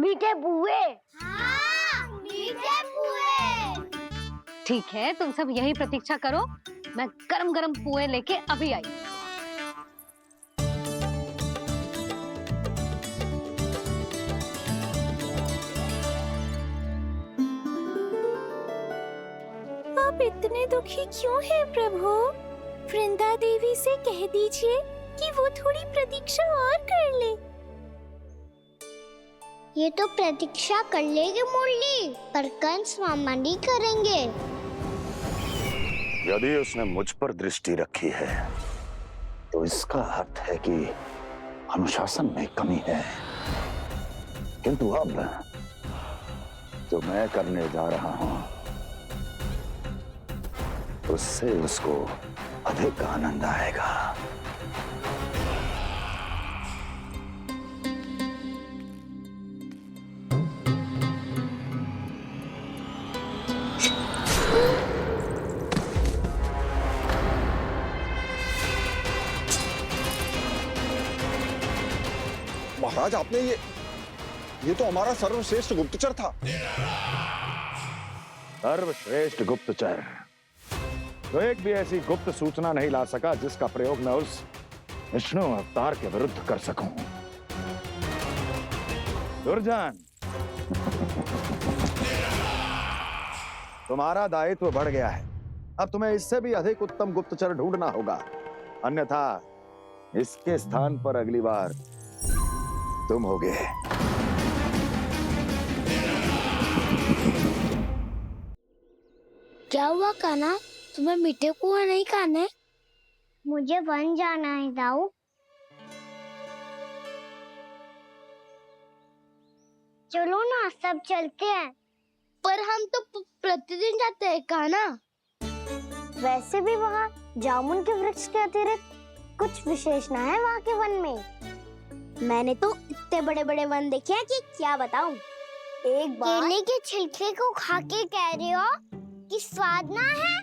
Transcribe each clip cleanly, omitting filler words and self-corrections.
मीठे बुए। हाँ, मीठे पुए। ठीक है, तुम सब यही प्रतीक्षा करो, मैं गरम गरम पुए लेके अभी आई। आप इतने दुखी क्यों हैं प्रभु? वृंदा देवी से कह दीजिए कि वो थोड़ी प्रतीक्षा और कर ले। ये तो प्रतीक्षा कर लेगी मुरली, पर कंस मामा नहीं करेंगे। यदि उसने मुझ पर दृष्टि रखी है तो इसका अर्थ है कि अनुशासन में कमी है। किंतु अब जो मैं करने जा रहा हूं उससे उसको अधिक आनंद आएगा। महाराज, आपने ये तो हमारा सर्वश्रेष्ठ गुप्तचर था। सर्वश्रेष्ठ गुप्तचर तो एक भी ऐसी गुप्त सूचना नहीं ला सका जिसका प्रयोग मैं उस विष्णु अवतार के विरुद्ध कर सकूं। दुर्जन, तुम्हारा दायित्व बढ़ गया है। अब तुम्हें इससे भी अधिक उत्तम गुप्तचर ढूंढना होगा, अन्यथा इसके स्थान पर अगली बार तुम होगे। क्या हुआ कान्हा, तुम्हें मीठे पुए नहीं खाने? मुझे वन जाना है दाऊ। चलो ना, सब चलते हैं। पर हम तो प्रतिदिन जाते हैं कान्हा। वैसे भी वहाँ जामुन के वृक्ष के अतिरिक्त कुछ विशेष ना है वहाँ के वन में। मैंने तो इतने बड़े बड़े वन देखे हैं कि क्या बताऊं। एक बार केले के छिलके को खा के कह रहे हो कि स्वाद ना है?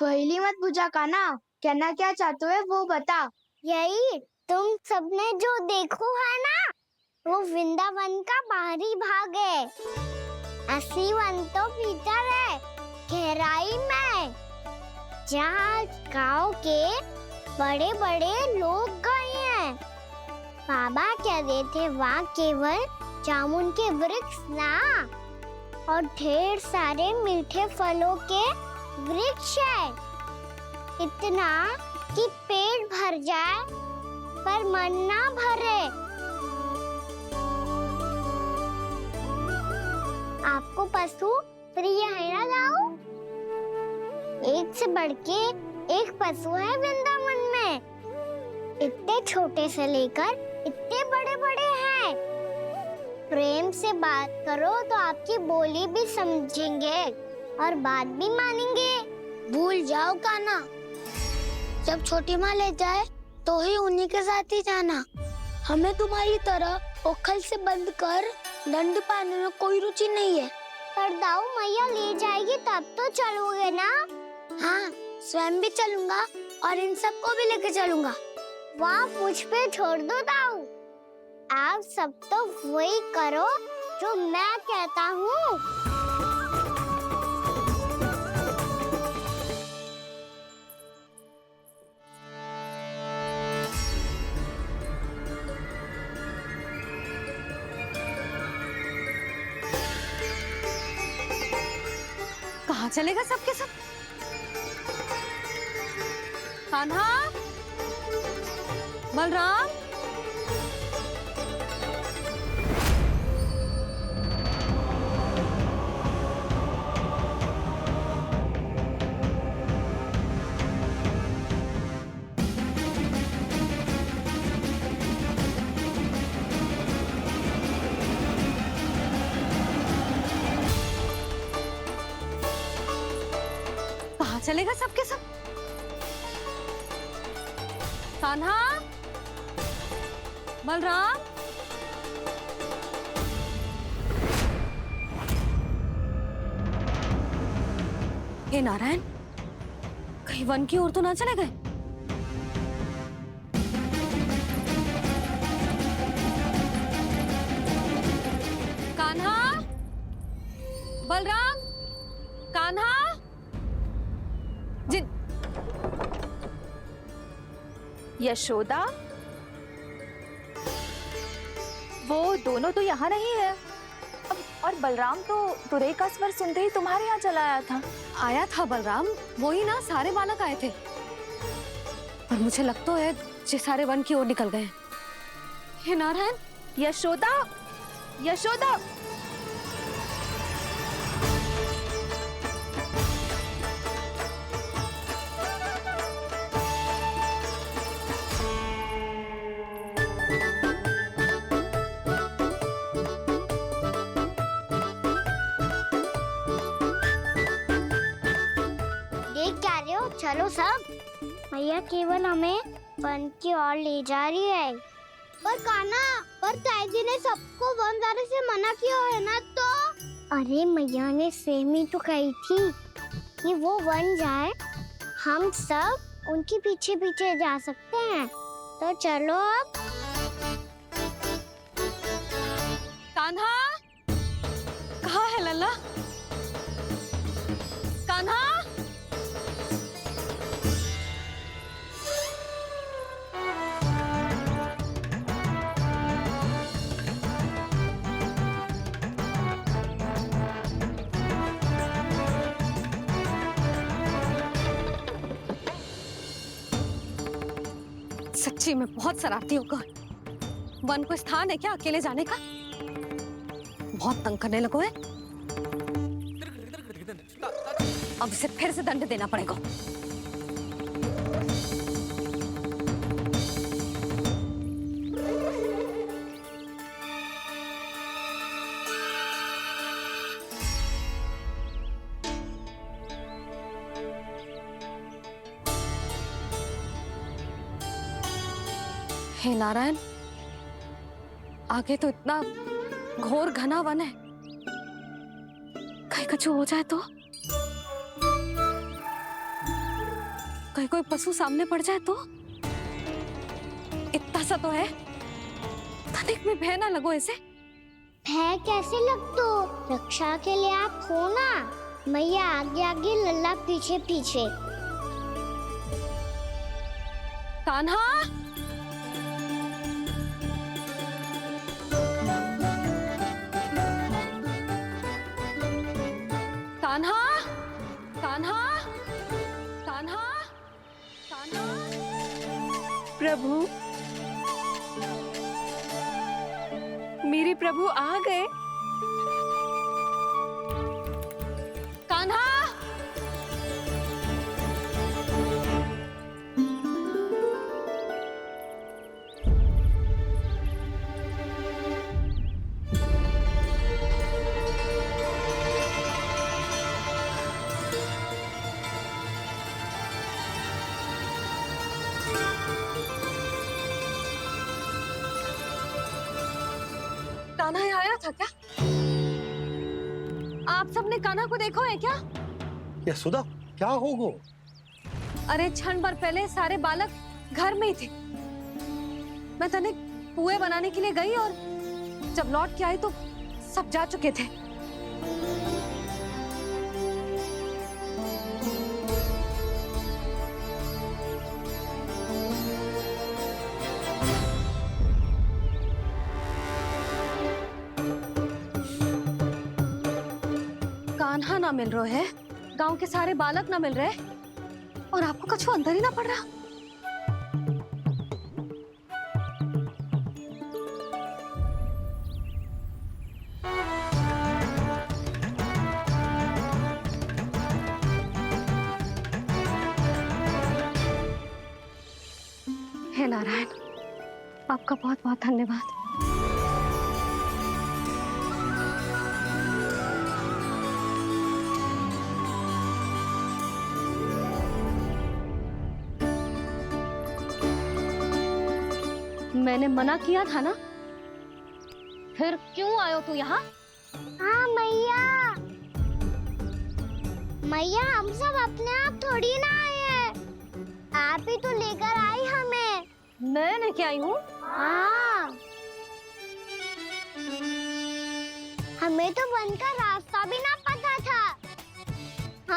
पहली मत बुझा कान्हा, कहना क्या चाहते हो वो बता। यही तुम सबने जो देखो है ना, वो वृंदावन का बाहरी भाग है। असली वन तो भीतर है, गहराई में, जहाँ गांव के बड़े बड़े लोग गए हैं। बाबा कह रहे थे वहाँ केवल जामुन के वृक्ष ना, और ढेर सारे मीठे फलों के वृक्ष है। इतना कि पेट भर जाए पर मन ना भरे। आपको पशु प्रिय है ना दाऊ? एक से बढ़ के एक पशु है वृंदावन में। इतने छोटे से लेकर इतने बड़े बड़े हैं। प्रेम से बात करो तो आपकी बोली भी समझेंगे और बात भी मानेंगे। भूल जाओ कान्हा, जब छोटी माँ ले जाए तो ही उन्हीं के साथ ही जाना। हमें तुम्हारी तरह ओखल से बंद कर दंड पाने में कोई रुचि नहीं है। पर दाऊ मैया ले जाएगी तब तो चलोगे ना? हाँ, स्वयं भी चलूंगा और इन सबको भी लेके चलूंगा। वाह, मुझ पे छोड़ दो दाऊ। आप सब तो वही करो जो मैं कहता हूँ। कहाँ चलेगा सबके सब? कान्हा, बलराम, कहाँ चलेगा सबके सब? कान्हा, बलराम, हे नारायण, कहीं वन की ओर तो ना चले गए? बलराम, कान्हा, जिन यशोदा, वो दोनों तो यहाँ नहीं है। और बलराम तो तुरई का स्वर सुनते ही तुम्हारे यहाँ चला आया था बलराम, वही ना सारे बालक आए थे। पर मुझे लगता है जे सारे वन की ओर निकल गए। हे नारायण! यशोदा, यशोदा! देख क्या रहे हो? चलो सब। मैया केवल हमें वन की ओर ले जा रही है। पर कान्हा, पर ताईजी ने सबको वन जाने से मना किया है ना तो? अरे मैया ने सेम ही तो कही थी कि वो वन जाए, हम सब उनके पीछे पीछे जा सकते हैं। तो चलो अब। कान्हा, कहाँ है लल्ला? कान्हा, सच्ची में बहुत शरारती होकर। वन को स्थान है क्या अकेले जाने का? बहुत तंग करने लगो है। अब इसे फिर से दंड देना पड़ेगा। हे नारायण, आगे तो इतना घोर घना वन है, कहीं कुछ हो जाए तो? कहीं कोई पशु सामने पड़ जाए तो? इतना सा तो है, तनिक में भय ना लगो इसे। भय कैसे लग तो? रक्षा के लिए आप हो ना। मैया आगे आगे, लल्ला पीछे पीछे। कान्हा, कान्हा, कान्हा, कान्हा, कान्हा। प्रभु, मेरे प्रभु आ गए। कान्हा, कान्हा यहाँ आया था क्या? आप सबने कान्हा को देखो है क्या? यशोदा, क्या होगा? अरे क्षण भर पहले सारे बालक घर में ही थे। मैं तनिक पुए बनाने के लिए गई और जब लौट के आई तो सब जा चुके थे। कान्हा ना मिल रहे है, गांव के सारे बालक ना मिल रहे, और आपको कछु अंदर ही ना पड़ रहा। हे नारायण, आपका बहुत बहुत धन्यवाद। मैंने मना किया था ना, फिर क्यों आयो तू यहाँ? हाँ मैया, मैया हम सब अपने आप थोड़ी ना आए हैं, आप ही तो लेकर आई हमें। मैं लेके आई हूँ? हाँ, हमें तो वन का रास्ता भी ना पता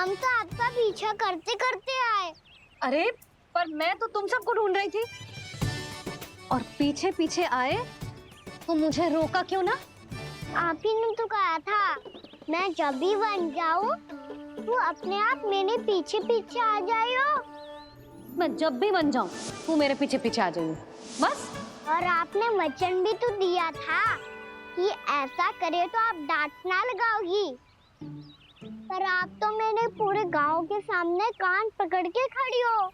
हम तो आपका पीछा करते करते आए। अरे पर मैं तो तुम सबको ढूंढ रही थी और पीछे पीछे आए तो मुझे रोका क्यों ना? आप ही ने तो कहा था मैं जब भी बन जाऊं तू अपने आप मेरे पीछे पीछे आ जाइयो। मैं जब भी बन जाऊं तू मेरे पीछे पीछे आ जाइयो बस। और आपने वचन भी तो दिया था कि ऐसा करे तो आप डांट ना लगाओगी, पर आप तो मेरे पूरे गांव के सामने कान पकड़ के खड़ी हो।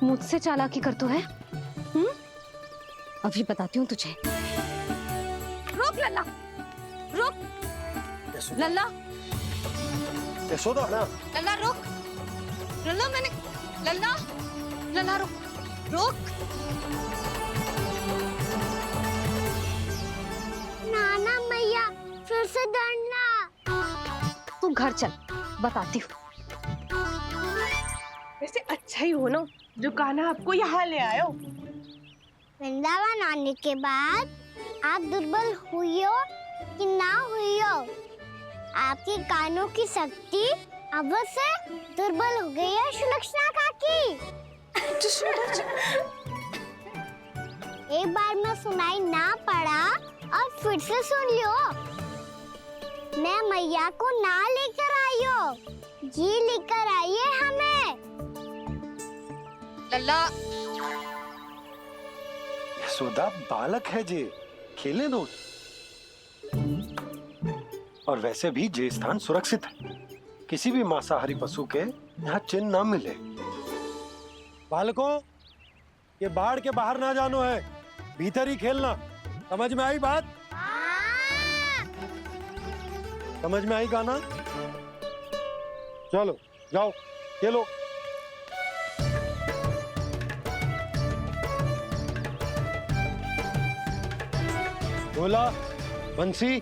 मुझसे चालाकी कर तो है? अभी बताती हूँ तुझे। रुक लल्ला, रुक लल्ला, यशोदा ना लल्ला रुक, लल्ला मैंने, लल्ला, लल्ला रुक, रुक। नाना मैया फिर से डरना। तू घर चल, बताती हूँ। वैसे अच्छा ही हो ना जो कान्हा आपको यहाँ ले आयो। वृंदावन आने के बाद आप दुर्बल हुई हो कि ना हुई हो, आपके कानों की शक्ति अब से दुर्बल हो गई है सुलक्षणा काकी। एक बार में सुनाई ना पड़ा और फिर से सुन लियो। मैं मैया को ना लेकर आई हो, जी लेकर आई है हमें। लल्ला, यशोदा बालक है जे, खेले दो। और वैसे भी ये स्थान सुरक्षित है, किसी भी मांसाहारी पशु के यहाँ चिन्ह ना मिले। बालकों, ये बाढ़ के बाहर ना जानो है, भीतर ही खेलना। समझ में आई बात? समझ में आई गाना? चलो जाओ खेलो। भोला, बंसी,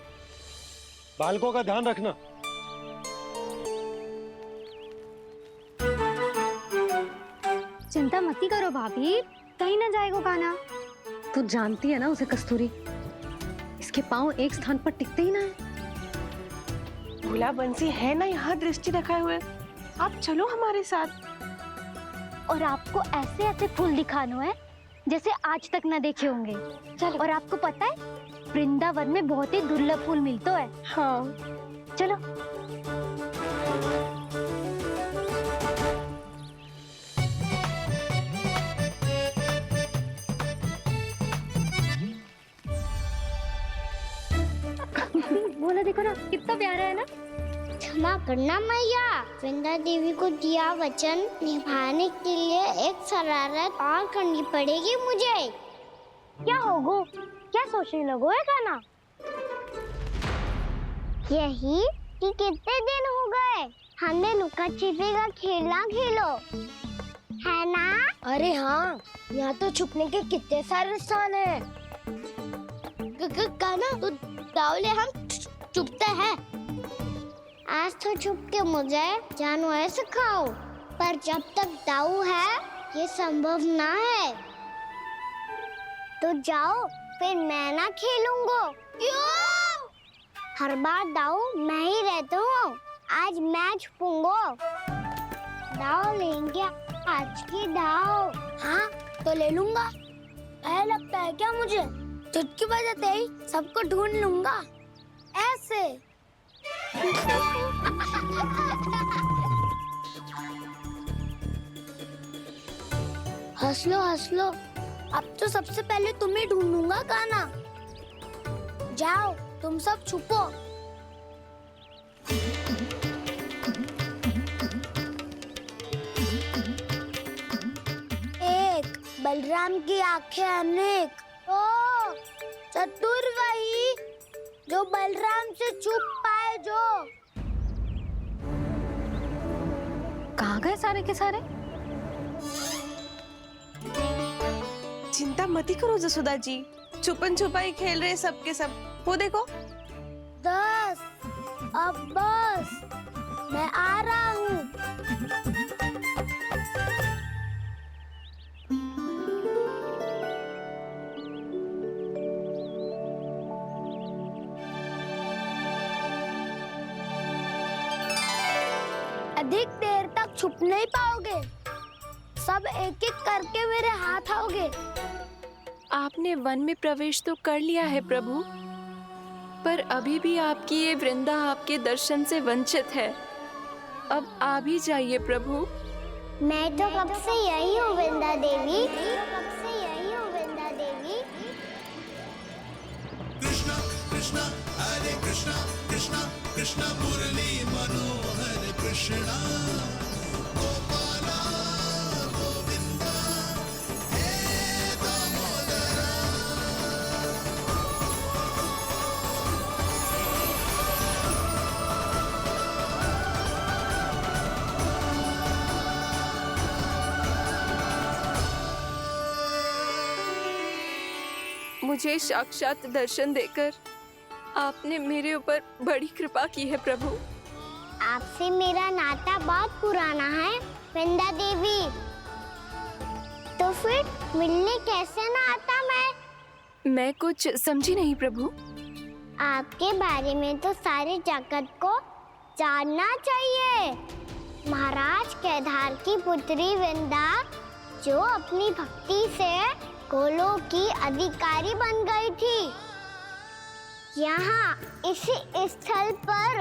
बालकों का ध्यान रखना। चिंता मती करो भाभी, कहीं ना जाएगा कान्हा। तू जानती है ना उसे कस्तूरी, इसके पांव एक स्थान पर टिकते ही ना है। भोला बंसी है ना यहाँ दृष्टि रखाए हुए, आप चलो हमारे साथ। और आपको ऐसे ऐसे फूल दिखानो है जैसे आज तक न देखे होंगे। चलो। और आपको पता है वृंदावन में बहुत ही दुर्लभ फूल मिलते हैं। हाँ चलो। बोला देखो ना कितना प्यारा है ना। क्षमा करना मैया, वृंदा देवी को दिया वचन निभाने के लिए एक शरारत और करनी पड़ेगी मुझे। क्या होगो? क्या सोचने लगो है कान्हा? यही कि कितने दिन हो गए हमने लुका छिपी का खेलना खेलो, है ना? अरे हाँ, यहाँ तो छुपने के कितने सारे स्थान है। कान्हा तो दावले हम छुपते हैं। आज तो छुप के मुझे जानवर सिखाओ, पर जब तक दाऊ है ये संभव ना है। तो जाओ, फिर मैं ना खेलूंगा। क्यों? हर बार दाऊ मैं ही रहता हूँ, आज मैं छुपूंगा। दाऊ लेंगे आज की दाऊ। हाँ तो ले लूंगा। ऐसा लगता है क्या मुझे? चुटकी बजाते ही सबको ढूंढ लूंगा ऐसे। हंस लो, अब तो सबसे पहले तुम्हें ढूंढूंगा कान्हा। जाओ तुम सब छुपो। एक बलराम की आंखें अनेक। ओ चतुर वही जो बलराम से छुप पाए। जो कहाँ गए सारे के सारे? चिंता मती करो जसोदा जी, छुपन छुपाई खेल रहे सबके सब। वो देखो 10 अब बस, मैं आ रहा हूँ। छुप नहीं पाओगे। सब एक एक करके मेरे हाथ आओगे। आपने वन में प्रवेश तो कर लिया है प्रभु, पर अभी भी आपकी ये वृंदा आपके दर्शन से वंचित है। अब आ भी जाइए प्रभु। मैं तो कब से यही हूँ वृंदा देवी। कब से यही हूँ वृंदा देवी। कृष्णा कृष्णा हरे कृष्णा कृष्णा कृष्णा मुरली मनोहर कृष्णा गोपाला गोविंदा हे दामोदरा। मुझे साक्षात दर्शन देकर आपने मेरे ऊपर बड़ी कृपा की है प्रभु। आपसे मेरा नाता बहुत पुराना है वृंदा देवी। तो फिर मिलने कैसे ना आता मैं कुछ समझी नहीं प्रभु। आपके बारे में तो सारे जगत को जानना चाहिए। महाराज केदार की पुत्री वृंदा जो अपनी भक्ति से गोलों की अधिकारी बन गई थी। यहाँ इसी स्थल पर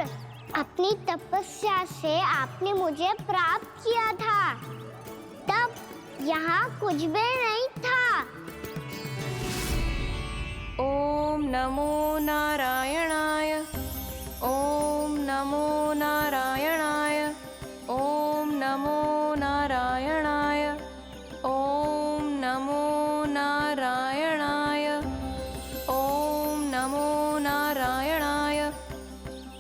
अपनी तपस्या से आपने मुझे प्राप्त किया था। तब यहाँ कुछ भी नहीं था। ओम नमो नारायणाय। ओम नमो नारायणाय। ओम नमो नारायणाय। ओम नमो नारायणाय। ओम नमो नारायणाय।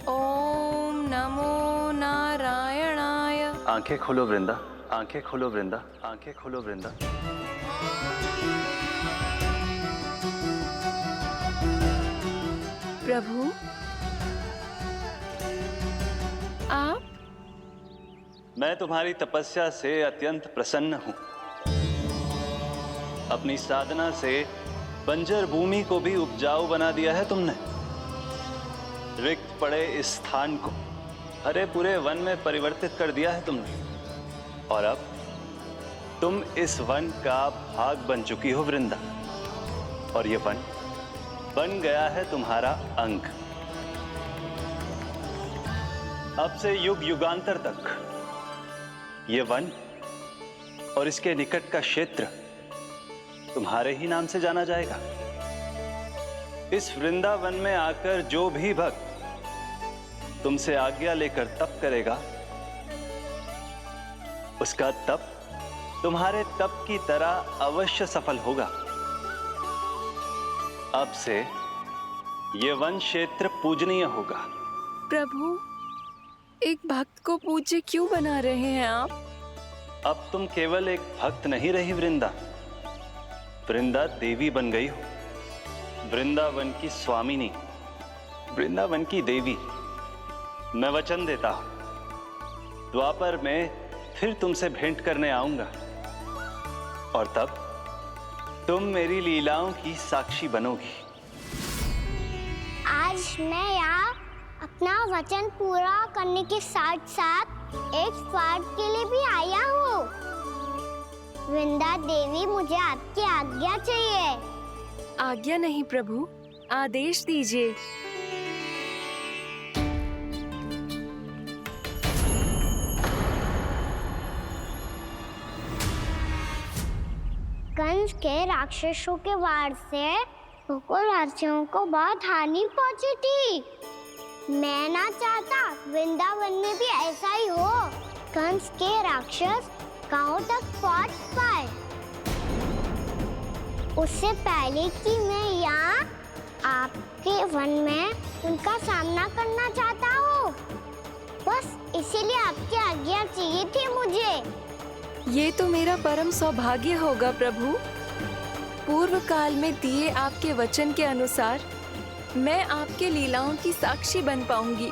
ओम नमो नारायणाय। आंखें खोलो वृंदा, आंखें खोलो वृंदा, आंखें खोलो वृंदा। प्रभु आप? मैं तुम्हारी तपस्या से अत्यंत प्रसन्न हूं। अपनी साधना से बंजर भूमि को भी उपजाऊ बना दिया है तुमने। रिक्त पड़े इस स्थान को हरे पूरे वन में परिवर्तित कर दिया है तुमने। और अब तुम इस वन का भाग बन चुकी हो वृंदा। और ये वन बन गया है तुम्हारा अंग। अब से युग युगांतर तक ये वन और इसके निकट का क्षेत्र तुम्हारे ही नाम से जाना जाएगा। इस वृंदावन में आकर जो भी भक्त तुमसे आज्ञा लेकर तप करेगा, उसका तप तुम्हारे तप की तरह अवश्य सफल होगा। अब से ये वन क्षेत्र पूजनीय होगा। प्रभु एक भक्त को पूज्य क्यों बना रहे हैं आप? अब तुम केवल एक भक्त नहीं रही वृंदा, वृंदा देवी बन गई हो। वृंदावन की स्वामिनी, वृंदावन की देवी। मैं वचन देता हूं, द्वापर में फिर तुमसे भेंट करने आऊंगा और तब तुम मेरी लीलाओं की साक्षी बनोगी। आज मैं यहाँ अपना वचन पूरा करने के साथ साथ एक स्वार्थ के लिए भी आया हूँ। वृंदा देवी, मुझे आपकी आज्ञा चाहिए। आज्ञा नहीं प्रभु, आदेश दीजिए। कंस के राक्षसों के वार से गोकुलवासियों को बहुत हानि पहुंची थी। मैं ना चाहता वृंदावन में भी ऐसा ही हो। कंस के राक्षस गांव तक पहुंच पाए, उससे पहले कि मैं यहाँ आपके वन में उनका सामना करना चाहता हूँ। बस इसीलिए आपकी आज्ञा चाहिए थी मुझे। ये तो मेरा परम सौभाग्य होगा प्रभु। पूर्व काल में दिए आपके वचन के अनुसार मैं आपके लीलाओं की साक्षी बन पाऊंगी।